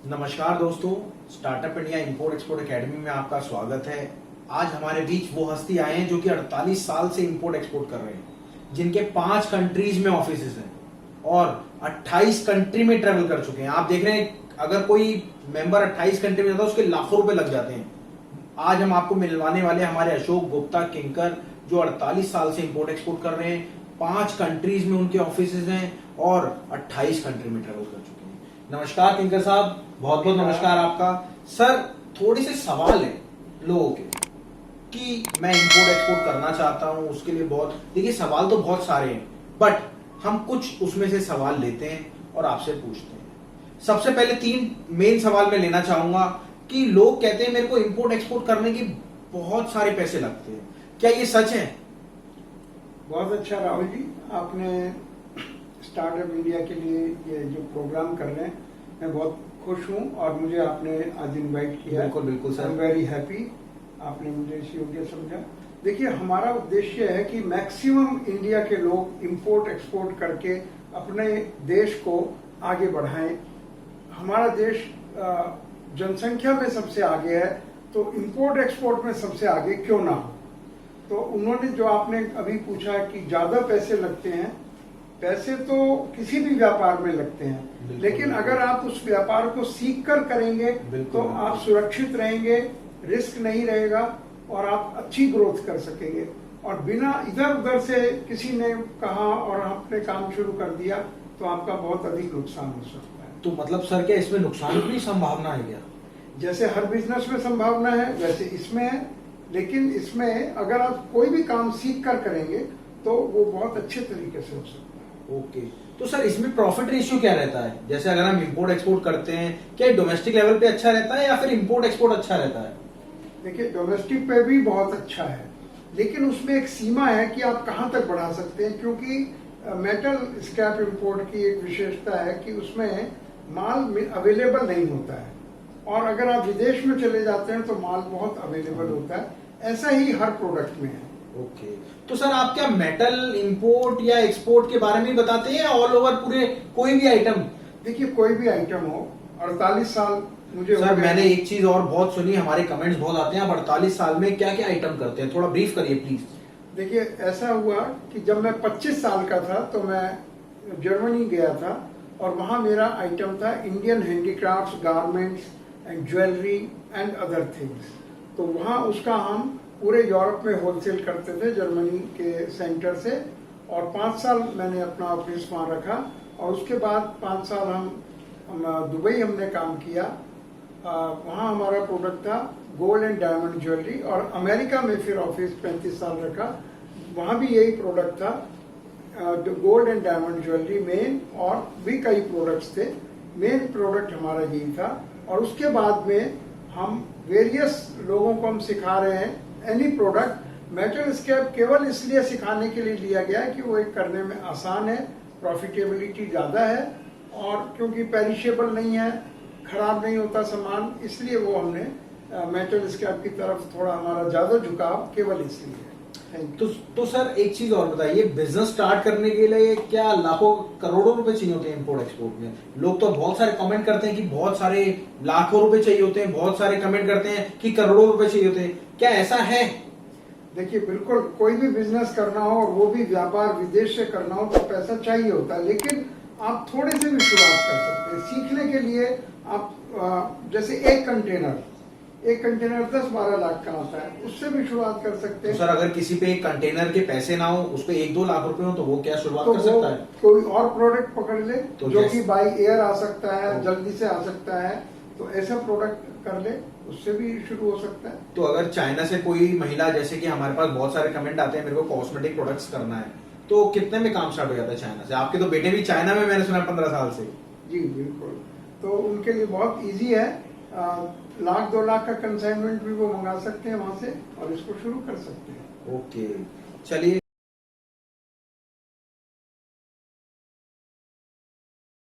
नमस्कार दोस्तों, startup India import export academy में आपका स्वागत है। आज हमारे बीच वो हस्ती आए हैं जो कि 48 साल से इंपोर्ट एक्सपोर्ट कर रहे हैं, जिनके 5 कंट्रीज में ऑफिसेज हैं और 28 कंट्री में ट्रेवल कर चुके हैं। आप देख रहे हैं, अगर कोई मेंबर 28 कंट्री में जाता है उसके लाखों रुपए लग जाते हैं। आज हम आपको मिलवाने वाले हमारे अशोक गुप्ता किंकर, जो 48 साल से इंपोर्ट एक्सपोर्ट कर रहे हैं, 5 कंट्रीज में उनके ऑफिसेज हैं और 28 कंट्री में ट्रेवल कर चुके हैं। नमस्कार किंकर साहब, बहुत बहुत नमस्कार आपका। सर, थोड़े से सवाल है लोगों के कि मैं इंपोर्ट एक्सपोर्ट करना चाहता हूं, उसके लिए बहुत, देखिए सवाल तो बहुत सारे हैं, बट हम कुछ उसमें से सवाल लेते हैं और आपसे पूछते हैं। सबसे पहले 3 मेन सवाल मैं लेना चाहूंगा कि लोग कहते हैं मेरे को इंपोर्ट एक्सपोर्ट करने के बहुत सारे पैसे लगते हैं, क्या ये सच है? बहुत अच्छा राहुल जी, आपने स्टार्टअप इंडिया के लिए ये जो प्रोग्राम कर रहे हैं, मैं बहुत खुश हूँ और मुझे आपने आज इनवाइट किया। बिल्कुल बिल्कुल sir, I am very happy, आपने मुझे इस योग्य समझा। देखिए, हमारा उद्देश्य है कि मैक्सिमम इंडिया के लोग इंपोर्ट एक्सपोर्ट करके अपने देश को आगे बढ़ाएं। हमारा देश जनसंख्या में सबसे आगे है, तो इंपोर्ट एक्सपोर्ट में सबसे आगे क्यों ना हो। तो उन्होंने जो आपने अभी पूछा कि ज्यादा पैसे लगते हैं, पैसे तो किसी भी व्यापार में लगते हैं, लेकिन अगर आप उस व्यापार को सीख कर करेंगे तो आप सुरक्षित रहेंगे, रिस्क नहीं रहेगा और आप अच्छी ग्रोथ कर सकेंगे। और बिना इधर उधर से किसी ने कहा और आपने काम शुरू कर दिया तो आपका बहुत अधिक नुकसान हो सकता है। तो मतलब सर, क्या इसमें नुकसान की संभावना है क्या? जैसे हर बिजनेस में संभावना है वैसे इसमें है, लेकिन इसमें अगर आप कोई भी काम सीख कर करेंगे तो वो बहुत अच्छे तरीके से हो सकता है। ओके, तो सर इसमें प्रॉफिट रेशियो क्या रहता है? जैसे अगर हम इंपोर्ट एक्सपोर्ट करते हैं, क्या डोमेस्टिक लेवल पे अच्छा रहता है या फिर इंपोर्ट एक्सपोर्ट अच्छा रहता है? देखिए, डोमेस्टिक पे भी बहुत अच्छा है, लेकिन उसमें एक सीमा है कि आप कहां तक बढ़ा सकते हैं, क्योंकि मेटल स्क्रैप इंपोर्ट की एक विशेषता है कि उसमें माल अवेलेबल नहीं होता है, और अगर आप विदेश में चले जाते हैं तो माल बहुत अवेलेबल होता है। ऐसा ही हर प्रोडक्ट में है। ओके, तो सर आप क्या मेटल इंपोर्ट या एक्सपोर्ट के बारे में बताते हैं या ऑल ओवर पूरे कोई भी आइटम? देखिए, कोई भी आइटम हो, 48 साल मुझे सर मैंने एक चीज और बहुत सुनी, हमारे कमेंट्स बहुत आते हैं, आप 48 साल में क्या क्या आइटम करते हैं, थोड़ा ब्रीफ करिए प्लीज। देखिए, ऐसा हुआ कि जब मैं 25 साल का था तो मैं जर्मनी गया था और वहां मेरा आइटम था Indian handicrafts, garments and jewellery and other things. तो वहां उसका हम पूरे यूरोप में होलसेल करते थे, जर्मनी के सेंटर से। और 5 साल मैंने अपना ऑफिस वहां रखा और उसके बाद 5 साल हम दुबई हमने काम किया। वहां हमारा प्रोडक्ट था गोल्ड एंड डायमंड ज्वेलरी, और अमेरिका में फिर ऑफिस 35 साल रखा, वहां भी यही प्रोडक्ट था, gold and diamond jewellery main, और भी कई प्रोडक्ट्स थे। मेन प्रोडक्ट हमारा यही था। और उसके बाद में हम वेरियस लोगों को हम सिखा रहे हैं एनी प्रोडक्ट। मेटल स्क्रैप केवल इसलिए सिखाने के लिए लिया गया है कि वो एक करने में आसान है, प्रॉफिटेबिलिटी ज्यादा है, और क्योंकि पेरिशेबल नहीं है, खराब नहीं होता सामान, इसलिए वो हमने मेटल स्क्रैप की तरफ थोड़ा हमारा ज्यादा झुकाव केवल इसलिए है। तो सर एक चीज और बताइए, बिजनेस स्टार्ट करने के लिए क्या लाखों करोड़ों रुपए चाहिए होते हैं इंपोर्ट एक्सपोर्ट में? लोग तो बहुत सारे कमेंट करते हैं कि बहुत सारे लाखों रुपए चाहिए होते हैं, बहुत सारे कमेंट करते हैं कि करोड़ों रुपए चाहिए होते हैं, क्या ऐसा है? देखिए, बिल्कुल, कोई भी बिजनेस करना हो और वो भी व्यापार विदेश से करना हो तो पैसा चाहिए होता है, लेकिन आप थोड़े से भी शुरुआत कर सकते हैं। सीखने के लिए आप जैसे एक कंटेनर 10-12 लाख का आता है, उससे भी शुरुआत कर सकते हैं। तो सर अगर किसी पे एक कंटेनर के पैसे ना हो, उस पे 1-2 लाख रुपए हो, तो वो क्या शुरुआत तो कर सकता है? कोई और प्रोडक्ट पकड़ ले तो जो कि बाई एयर आ सकता है, जल्दी से आ सकता है, तो ऐसा प्रोडक्ट कर ले, उससे भी शुरू हो सकता है। तो अगर चाइना से कोई महिला, जैसे कि हमारे पास बहुत सारे कमेंट आते हैं, मेरे को कॉस्मेटिक प्रोडक्ट्स करना है, तो कितने में काम स्टार्ट हो जाता है चाइना से? आपके तो बेटे भी चाइना में, मैंने सुना 15 साल से। जी बिल्कुल, तो उनके लिए बहुत इजी है। 1-2 लाख का कंसाइनमेंट भी वो मंगा सकते हैं वहां से और इसको शुरू कर सकते हैं। ओके, चलिए